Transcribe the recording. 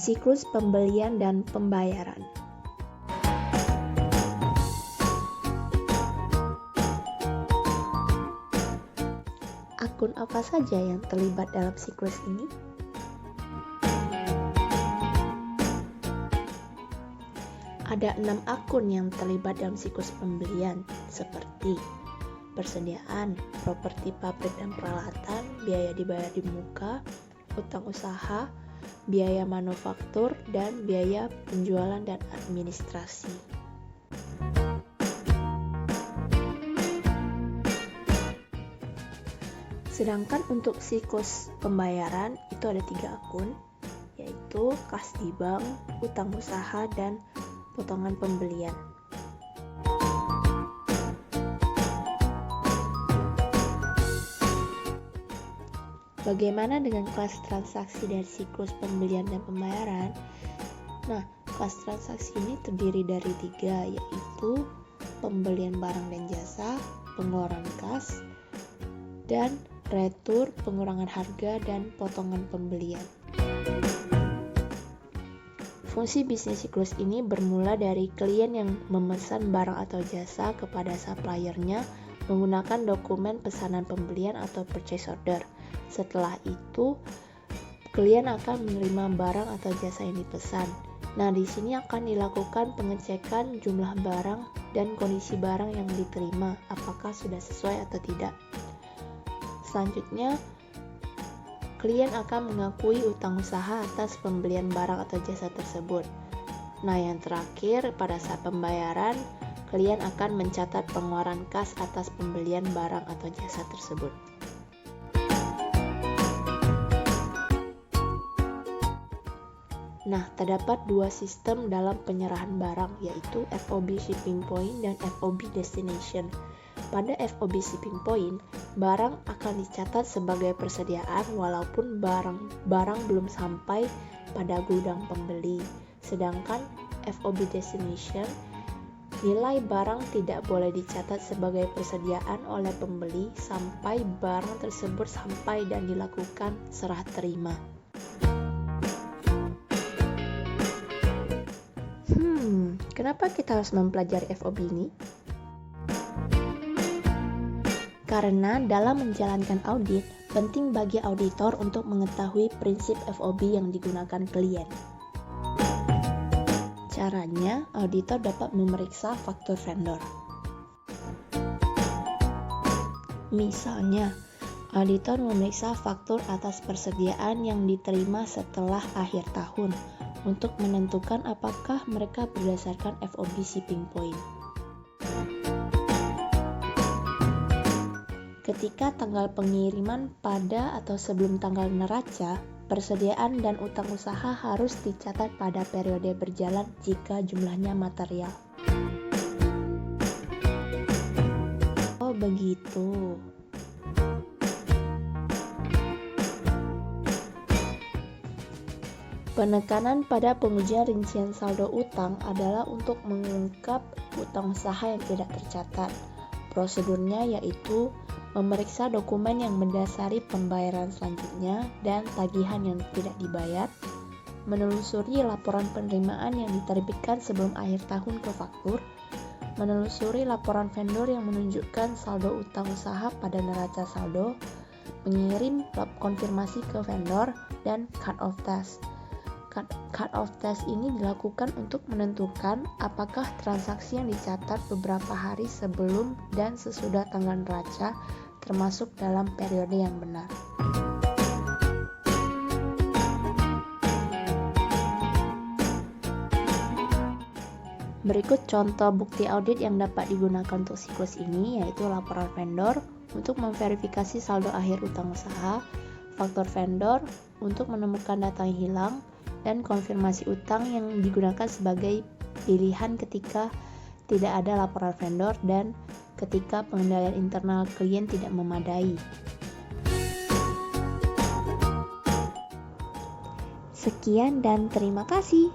Siklus pembelian dan pembayaran. Akun apa saja yang terlibat dalam siklus ini? Ada 6 akun yang terlibat dalam siklus pembelian, seperti persediaan, properti pabrik dan peralatan, biaya dibayar di muka, utang usaha, biaya manufaktur, dan biaya penjualan dan administrasi. Sedangkan untuk siklus pembayaran itu ada 3 akun, yaitu kas di bank, utang usaha, dan potongan pembelian. Bagaimana dengan kelas transaksi dari siklus pembelian dan pembayaran? Nah, kelas transaksi ini terdiri dari 3, yaitu pembelian barang dan jasa, pengeluaran kas, dan retur, pengurangan harga, dan potongan pembelian. Fungsi bisnis siklus ini bermula dari klien yang memesan barang atau jasa kepada suppliernya menggunakan dokumen pesanan pembelian atau purchase order. Setelah itu, klien akan menerima barang atau jasa yang dipesan. Nah, di sini akan dilakukan pengecekan jumlah barang dan kondisi barang yang diterima, apakah sudah sesuai atau tidak. Selanjutnya, klien akan mengakui utang usaha atas pembelian barang atau jasa tersebut. Nah, yang terakhir, pada saat pembayaran, klien akan mencatat pengeluaran kas atas pembelian barang atau jasa tersebut. Nah, terdapat 2 sistem dalam penyerahan barang, yaitu FOB Shipping Point dan FOB Destination. Pada FOB Shipping Point, barang akan dicatat sebagai persediaan walaupun barang belum sampai pada gudang pembeli. Sedangkan FOB Destination, nilai barang tidak boleh dicatat sebagai persediaan oleh pembeli sampai barang tersebut sampai dan dilakukan serah terima. Kenapa kita harus mempelajari FOB ini? Karena dalam menjalankan audit, penting bagi auditor untuk mengetahui prinsip FOB yang digunakan klien. Caranya, auditor dapat memeriksa faktur vendor. Misalnya, auditor memeriksa faktur atas persediaan yang diterima setelah akhir tahun untuk menentukan apakah mereka berdasarkan FOB Shipping Point. Ketika tanggal pengiriman pada atau sebelum tanggal neraca, persediaan dan utang usaha harus dicatat pada periode berjalan jika jumlahnya material. Oh begitu. Penekanan pada pengujian rincian saldo utang adalah untuk mengungkap utang usaha yang tidak tercatat. Prosedurnya yaitu memeriksa dokumen yang mendasari pembayaran selanjutnya dan tagihan yang tidak dibayar, menelusuri laporan penerimaan yang diterbitkan sebelum akhir tahun ke faktur, menelusuri laporan vendor yang menunjukkan saldo utang usaha pada neraca saldo, mengirim konfirmasi ke vendor, dan cut-off test. Cut-off test ini dilakukan untuk menentukan apakah transaksi yang dicatat beberapa hari sebelum dan sesudah tanggal neraca termasuk dalam periode yang benar. Berikut contoh bukti audit yang dapat digunakan untuk siklus ini, yaitu laporan vendor untuk memverifikasi saldo akhir utang usaha, faktur vendor untuk menemukan data yang hilang, dan konfirmasi utang yang digunakan sebagai pilihan ketika tidak ada laporan vendor dan ketika pengendalian internal klien tidak memadai. Sekian dan terima kasih.